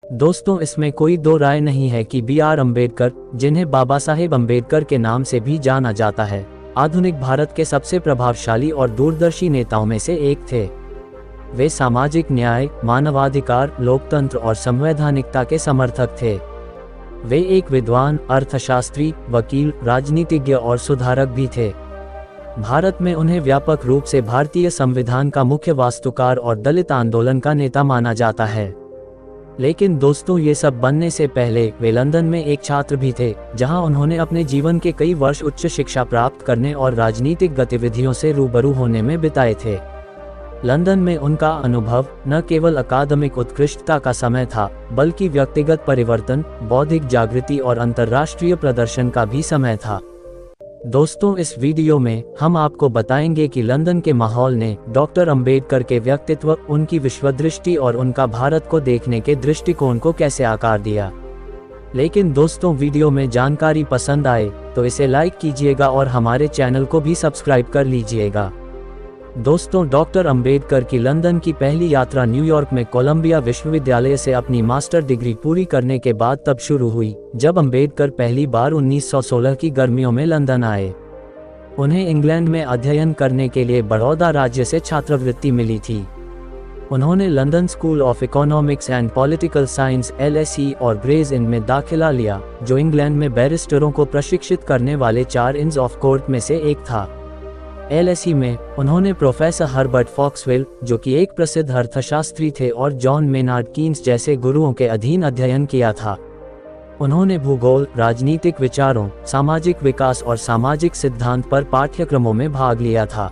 दोस्तों, इसमें कोई दो राय नहीं है कि B.R. अम्बेडकर, जिन्हें बाबा साहेब अम्बेडकर के नाम से भी जाना जाता है, आधुनिक भारत के सबसे प्रभावशाली और दूरदर्शी नेताओं में से एक थे। वे सामाजिक न्याय, मानवाधिकार, लोकतंत्र और संवैधानिकता के समर्थक थे। वे एक विद्वान, अर्थशास्त्री, वकील, राजनीतिज्ञ और सुधारक भी थे। भारत में उन्हें व्यापक रूप से भारतीय संविधान का मुख्य वास्तुकार और दलित आंदोलन का नेता माना जाता है। लेकिन दोस्तों, ये सब बनने से पहले वे लंदन में एक छात्र भी थे, जहां उन्होंने अपने जीवन के कई वर्ष उच्च शिक्षा प्राप्त करने और राजनीतिक गतिविधियों से रूबरू होने में बिताए थे। लंदन में उनका अनुभव न केवल अकादमिक उत्कृष्टता का समय था, बल्कि व्यक्तिगत परिवर्तन, बौद्धिक जागृति और अंतर्राष्ट्रीय प्रदर्शन का भी समय था। दोस्तों, इस वीडियो में हम आपको बताएंगे कि लंदन के माहौल ने डॉक्टर अंबेडकर के व्यक्तित्व, उनकी विश्वदृष्टि और उनका भारत को देखने के दृष्टिकोण को कैसे आकार दिया। लेकिन दोस्तों, वीडियो में जानकारी पसंद आए तो इसे लाइक कीजिएगा और हमारे चैनल को भी सब्सक्राइब कर लीजिएगा। दोस्तों, डॉक्टर अंबेडकर की लंदन की पहली यात्रा न्यूयॉर्क में कोलंबिया विश्वविद्यालय से अपनी मास्टर डिग्री पूरी करने के बाद तब शुरू हुई, जब अंबेडकर पहली बार 1916 की गर्मियों में लंदन आए। उन्हें इंग्लैंड में अध्ययन करने के लिए बड़ौदा राज्य से छात्रवृत्ति मिली थी। उन्होंने London school of economics and political science LSE और ग्रेज इन में दाखिला लिया, जो इंग्लैंड में बैरिस्टरों को प्रशिक्षित करने वाले 4 इंस ऑफ कोर्ट में से एक था। LSE में उन्होंने प्रोफेसर हर्बर्ट फॉक्सवेल, जो कि एक प्रसिद्ध अर्थशास्त्री थे, और जॉन मेनार्ड कीन्स जैसे गुरुओं के अधीन अध्ययन किया था। उन्होंने भूगोल, राजनीतिक विचारों, सामाजिक विकास और सामाजिक सिद्धांत पर पाठ्यक्रमों में भाग लिया था।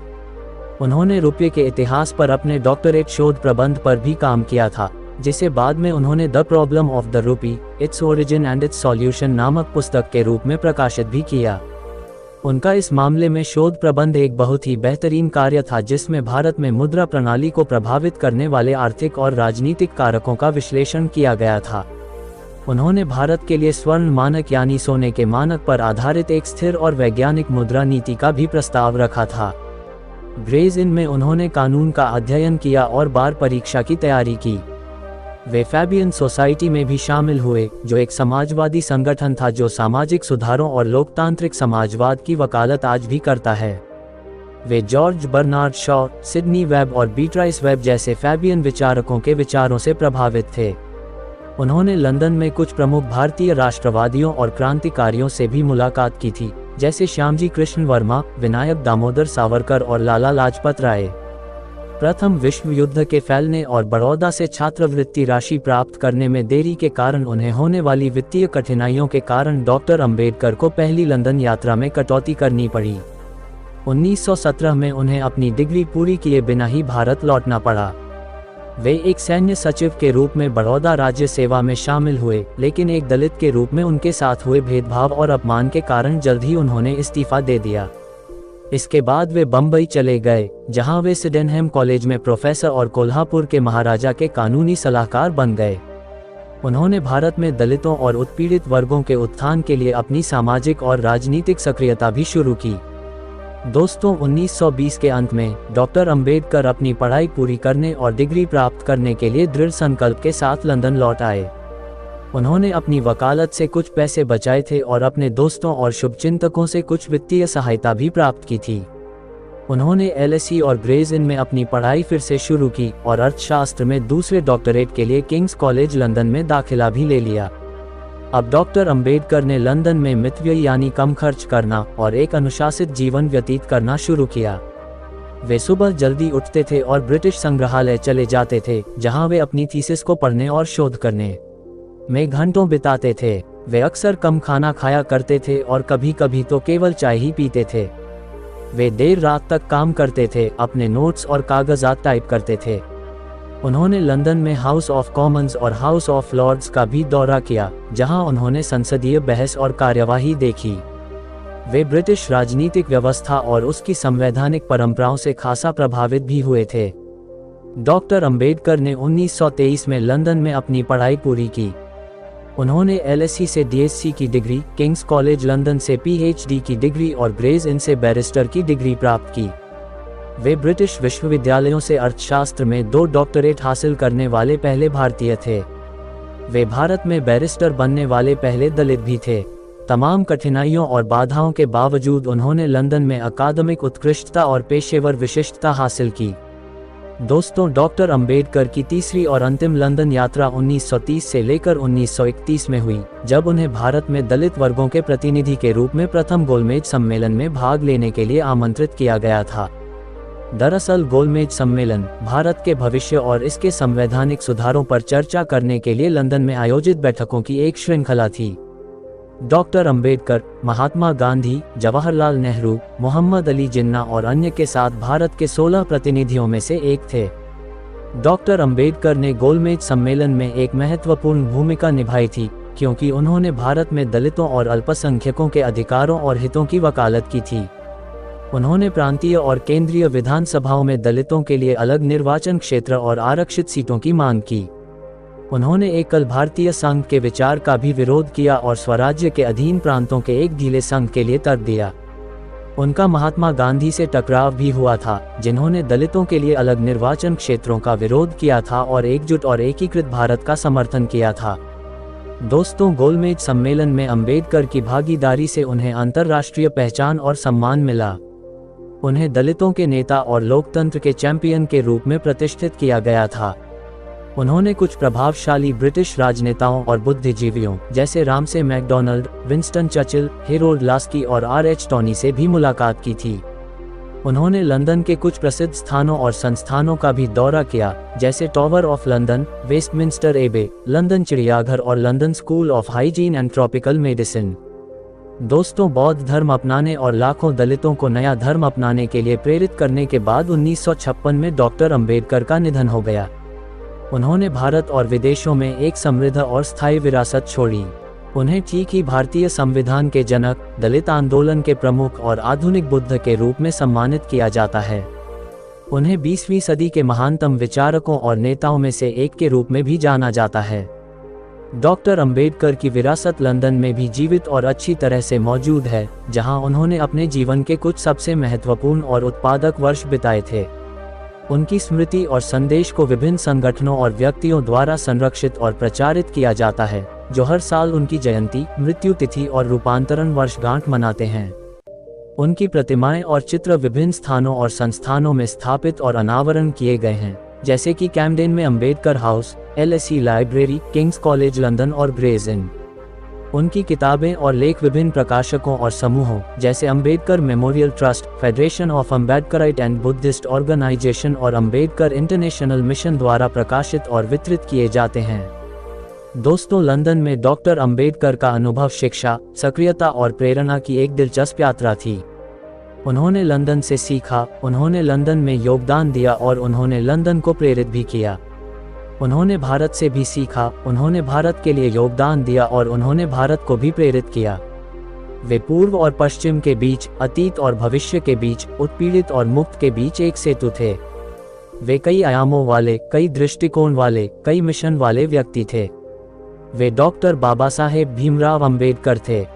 उन्होंने रुपये के इतिहास पर अपने डॉक्टरेट शोध प्रबंध पर भी काम किया था, जिसे बाद में उन्होंने the problem of the rupee, its origin and it's solution नामक पुस्तक के रूप में प्रकाशित भी किया। उनका इस मामले में शोध प्रबंध एक बहुत ही बेहतरीन कार्य था, जिसमें भारत में मुद्रा प्रणाली को प्रभावित करने वाले आर्थिक और राजनीतिक कारकों का विश्लेषण किया गया था। उन्होंने भारत के लिए स्वर्ण मानक यानी सोने के मानक पर आधारित एक स्थिर और वैज्ञानिक मुद्रा नीति का भी प्रस्ताव रखा था। ग्रेज इन में उन्होंने कानून का अध्ययन किया और बार परीक्षा की तैयारी की। वे फैबियन सोसाइटी में भी शामिल हुए, जो एक समाजवादी संगठन था जो सामाजिक सुधारों और लोकतांत्रिक समाजवाद की वकालत आज भी करता है। वे George Bernard Shaw, Sidney Webb और बीट्राइस वेब जैसे फैबियन विचारकों के विचारों से प्रभावित थे। उन्होंने लंदन में कुछ प्रमुख भारतीय राष्ट्रवादियों और क्रांतिकारियों से भी मुलाकात की थी, जैसे श्यामजी कृष्ण वर्मा, विनायक दामोदर सावरकर और लाला लाजपत राय। प्रथम विश्व युद्ध के फैलने और बड़ौदा से छात्रवृत्ति राशि प्राप्त करने में देरी के कारण उन्हें होने वाली वित्तीय कठिनाइयों के कारण डॉक्टर अंबेडकर को पहली लंदन यात्रा में कटौती करनी पड़ी। 1917 में उन्हें अपनी डिग्री पूरी किए बिना ही भारत लौटना पड़ा। वे एक सैन्य सचिव के रूप में बड़ौदा राज्य सेवा में शामिल हुए, लेकिन एक दलित के रूप में उनके साथ हुए भेदभाव और अपमान के कारण जल्द ही उन्होंने इस्तीफा दे दिया। इसके बाद वे बम्बई चले गए, जहां वे सिडेनहम कॉलेज में प्रोफेसर और कोल्हापुर के महाराजा के कानूनी सलाहकार बन गए। उन्होंने भारत में दलितों और उत्पीड़ित वर्गों के उत्थान के लिए अपनी सामाजिक और राजनीतिक सक्रियता भी शुरू की। दोस्तों, 1920 के अंत में डॉक्टर अंबेडकर अपनी पढ़ाई पूरी करने और डिग्री प्राप्त करने के लिए दृढ़ संकल्प के साथ लंदन लौट आए। उन्होंने अपनी वकालत से कुछ पैसे बचाए थे और अपने दोस्तों और शुभचिंतकों से कुछ वित्तीय सहायता भी प्राप्त की थी। उन्होंने LSE और ग्रेज इन में अपनी पढ़ाई फिर से शुरू की और अर्थशास्त्र में दूसरे डॉक्टरेट के लिए किंग्स कॉलेज लंदन में दाखिला भी ले लिया। अब डॉक्टर अंबेडकर ने लंदन में मितव्ययी यानी कम खर्च करना और एक अनुशासित जीवन व्यतीत करना शुरू किया। वे सुबह जल्दी उठते थे और ब्रिटिश संग्रहालय चले जाते थे, जहां वे अपनी थीसिस को पढ़ने और शोध करने में घंटों बिताते थे। वे अक्सर कम खाना खाया करते थे और कभी कभी तो केवल चाय ही पीते थे। वे देर रात तक काम करते थे, अपने नोट्स और कागजात टाइप करते थे। उन्होंने लंदन में हाउस ऑफ कॉमन्स और हाउस ऑफ लॉर्ड्स का भी दौरा किया, जहां उन्होंने संसदीय बहस और कार्यवाही देखी। वे ब्रिटिश राजनीतिक व्यवस्था और उसकी संवैधानिक परंपराओं से खासा प्रभावित भी हुए थे। डॉक्टर अंबेडकर ने 1923 में लंदन में अपनी पढ़ाई पूरी की। उन्होंने LSE से DSc की डिग्री, किंग्स कॉलेज लंदन से PhD की डिग्री और ग्रेज इन से बैरिस्टर की डिग्री प्राप्त की। वे ब्रिटिश विश्वविद्यालयों से अर्थशास्त्र में 2 डॉक्टरेट हासिल करने वाले पहले भारतीय थे। वे भारत में बैरिस्टर बनने वाले पहले दलित भी थे। तमाम कठिनाइयों और बाधाओं के बावजूद उन्होंने लंदन में अकादमिक उत्कृष्टता और पेशेवर विशिष्टता हासिल की। दोस्तों, डॉक्टर अंबेडकर की तीसरी और अंतिम लंदन यात्रा 1930 से लेकर 1931 में हुई, जब उन्हें भारत में दलित वर्गों के प्रतिनिधि के रूप में प्रथम गोलमेज सम्मेलन में भाग लेने के लिए आमंत्रित किया गया था। दरअसल गोलमेज सम्मेलन भारत के भविष्य और इसके संवैधानिक सुधारों पर चर्चा करने के लिए लंदन में आयोजित बैठकों की एक श्रृंखला थी। डॉक्टर अंबेडकर, महात्मा गांधी, जवाहरलाल नेहरू, मोहम्मद अली जिन्ना और अन्य के साथ भारत के 16 प्रतिनिधियों में से एक थे। डॉक्टर अंबेडकर ने गोलमेज सम्मेलन में एक महत्वपूर्ण भूमिका निभाई थी, क्योंकि उन्होंने भारत में दलितों और अल्पसंख्यकों के अधिकारों और हितों की वकालत की थी। उन्होंने प्रांतीय और केंद्रीय विधानसभाओं में दलितों के लिए अलग निर्वाचन क्षेत्र और आरक्षित सीटों की मांग की। उन्होंने एकल भारतीय संघ के विचार का भी विरोध किया और स्वराज्य के अधीन प्रांतों के एक ढीले संघ के लिए तर्क दिया। उनका महात्मा गांधी से टकराव भी हुआ था, जिन्होंने दलितों के लिए अलग निर्वाचन क्षेत्रों का विरोध किया था और एकजुट और एकीकृत भारत का समर्थन किया था। दोस्तों, गोलमेज सम्मेलन में अंबेडकर की भागीदारी से उन्हें अंतर्राष्ट्रीय पहचान और सम्मान मिला। उन्हें दलितों के नेता और लोकतंत्र के चैंपियन के रूप में प्रतिष्ठित किया गया था। उन्होंने कुछ प्रभावशाली ब्रिटिश राजनेताओं और बुद्धिजीवियों जैसे Ramsay MacDonald, Winston Churchill, Harold Laski और आर.एच. टॉनी से भी मुलाकात की थी। उन्होंने लंदन के कुछ प्रसिद्ध स्थानों और संस्थानों का भी दौरा किया, जैसे टॉवर ऑफ लंदन, वेस्टमिंस्टर एबे, लंदन चिड़ियाघर और London school of hygiene and tropical medicine. दोस्तों, बौद्ध धर्म अपनाने और लाखों दलितों को नया धर्म अपनाने के लिए प्रेरित करने के बाद 1956 में डॉक्टर अंबेडकर का निधन हो गया। उन्होंने भारत और विदेशों में एक समृद्ध और स्थायी विरासत छोड़ी। उन्हें ठीक ही भारतीय संविधान के जनक, दलित आंदोलन के प्रमुख और आधुनिक बुद्ध के रूप में सम्मानित किया जाता है। उन्हें 20वीं सदी के महानतम विचारकों और नेताओं में से एक के रूप में भी जाना जाता है। डॉक्टर अंबेडकर की विरासत लंदन में भी जीवित और अच्छी तरह से मौजूद है, जहां उन्होंने अपने जीवन के कुछ सबसे महत्वपूर्ण और उत्पादक वर्ष बिताए थे। उनकी स्मृति और संदेश को विभिन्न संगठनों और व्यक्तियों द्वारा संरक्षित और प्रचारित किया जाता है, जो हर साल उनकी जयंती, मृत्यु तिथि और रूपांतरण वर्षगांठ मनाते हैं। उनकी प्रतिमाएं और चित्र विभिन्न स्थानों और संस्थानों में स्थापित और अनावरण किए गए हैं, जैसे कि कैम्डेन में Ambedkar house, LSE library, King's college London और ग्रेज इन। उनकी किताबें और लेख विभिन्न प्रकाशकों और समूहों जैसे Ambedkar memorial trust, federation of Ambedkarite and Buddhist organisation और अंबेडकर इंटरनेशनल मिशन द्वारा प्रकाशित और वितरित किए जाते हैं। दोस्तों, लंदन में डॉक्टर अंबेडकर का अनुभव शिक्षा, सक्रियता और प्रेरणा की एक दिलचस्प यात्रा थी। उन्होंने लंदन से सीखा, उन्होंने लंदन में योगदान दिया और उन्होंने लंदन को प्रेरित भी किया। उन्होंने भारत से भी सीखा, उन्होंने भारत के लिए योगदान दिया और उन्होंने भारत को भी प्रेरित किया। वे पूर्व और पश्चिम के बीच, अतीत और भविष्य के बीच, उत्पीड़ित और मुक्त के बीच एक सेतु थे। वे कई आयामों वाले, कई दृष्टिकोण वाले, कई मिशन वाले व्यक्ति थे। वे डॉक्टर बाबा साहेब भीमराव अंबेडकर थे।